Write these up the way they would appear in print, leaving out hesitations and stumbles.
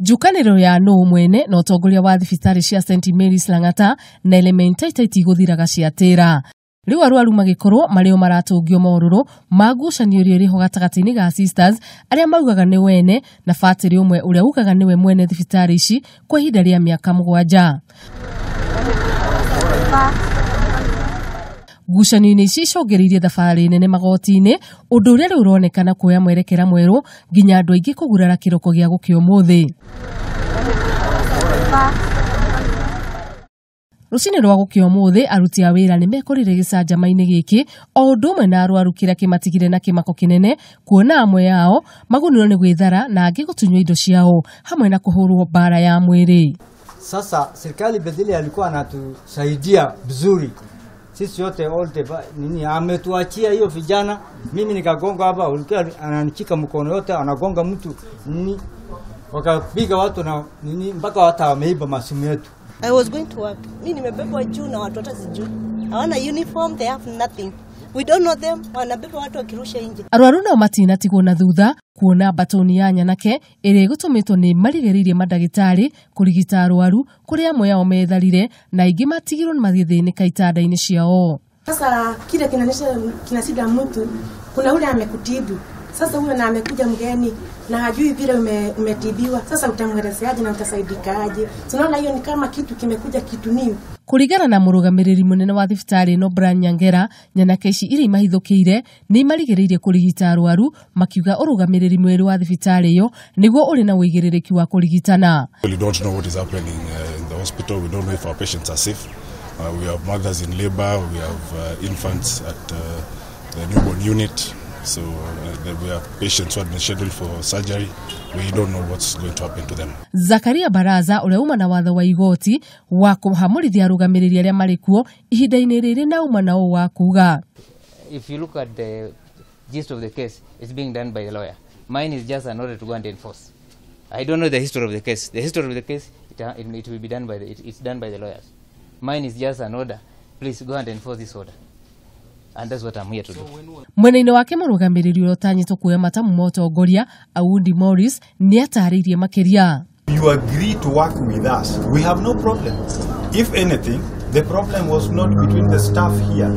Njukaniro ya no mwene na utongoria wa thibitari cia St Mary's Lang'ata na Elementaita itigothiraga ciatira. Riu arwaru magikorwo mario maratungio moruru magucanio riho gatagati-ini ga sisters aria maugaga ni wene na fatiri umwe uria ugaga niwe mwene thibitari ici kwa ihinda ria miaka 7. Gucanio-ini ici icongeririe thabari nene magoti-ini undu uria riu uronekana kuoya mwerekera mweru nginya andu aingi kugurara kiroko gia gukio umuthi. Rucini rwa gukio umuthi aruti a wira ni mekorire gicanjama-ini giki o undu umwe na arwaru kiria kimatigire na kimako kinene kuona amwe yao maguniro ni gwithara na angi gutunywa indo ciao hamwe na kuhurwo bara ya mwiri. Sasa serikali badili alikuwa anatusaidia vizuri. Sisi yote wote nini ametuachia hiyo vijana, mimi nikagonga hapa, ulikuwa ananichika mkono yote, anagonga mtu nini, wakapiga watu na nini mpaka hata wameiba masimu yetu. I was going to work. Mimi nimebebwa juu na watu hata sijui. Hawana uniform, they have nothing. We don't know them. Wanabeba watu wakirusha nje. Arwaru nao matinatigwo na thutha kuona batoni ya nyanake iri gutumitwo ni marigeririe madagitari kurigita arwaru kuri amwe yao metharire na ingi matigirwo ni mathithĩnĩka itanda-ini ciao. Sasa kile kinasida mtu, kuna ule amekutibu. Sasa huyo na amekuja mgeni na hajui vile umetibiwa. Sasa utamwelezeaje na utasaidikaje? Tunaona hiyo ni kama kitu kimekuja kitu nini. Kurigana na murugamiriri munene wa thibitari no Brian Nyangera, nyanake ici iri mahithukire ni marigeririe kurigita arwaru makiuga urugamiriri mweru wa thibitari yo niguo uri na uigiririki wa kurigitana. We don't know what is happening in the hospital. We don't know if our patients are safe. We have mothers in labor, we have infants at the newborn unit. So we have patients who have been scheduled for surgery. We don't know what's going to happen to them. Zakaria Baraza uria uma na watho wa igoti wa kuhamurithia arugamiriri aria marikuo ihinda-ini riri na uma na wa kuga. If you look at the gist of the case, it's being done by the lawyer. Mine is just an order to go and enforce. I don't know the history of the case. The history of the case, it will be done by it's done by the lawyers. Mine is just an order. Please go and enforce this order. And that's what I'm here to do. Mwena-ini wake murugamiriri uria utanyitwo kuoya matamu ma utongoria Aundi Morris ni atariirie makiria. You agree to work with us. We have no problem. If anything, the problem was not between the staff here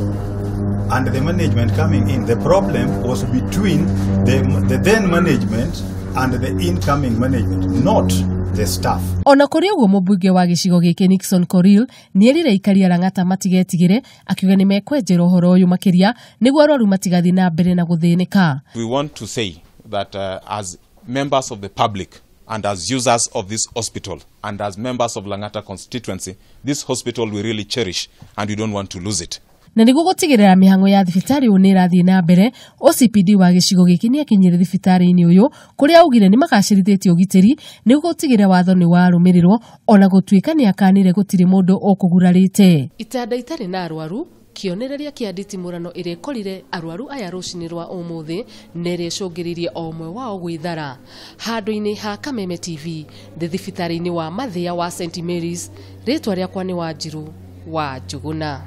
and the management coming in. The problem was between the then management and the incoming management, not the staff. Ona kuri uguo mubunge wa gicigo giki Nixon Koril ni erire ikari Lang'ata matigetigire akiuga ni mekwenjera uhoro uyu makiria niguo arwaru matigathi na mbere na guthinika. We want to say that as members of the public and as users of this hospital and as members of Lang'ata constituency, this hospital we really cherish and we don't want to lose it. Na niguo gutigirira mihango ya thibitari uyu ni irathii na mbere, OCPD wa gicigo giki ni akinyire thibitari-ini uyu kuria augire ni magacirithitie ugitiri niguo gutigirira watho ni warumirirwo ona gutuika ni akanire gutiri mundu ukugurarite. Itanda itari na arwaru kionereria kia nditimurano ire korire arwaru aya rucini rwa umuthi nere cungiririe omwe wao gwithara handu-ini ha Kameme TV thibitari-ini wa Mathia wa St Mary's. Ritwa riakwa ni Wanjiru wa Njuguna.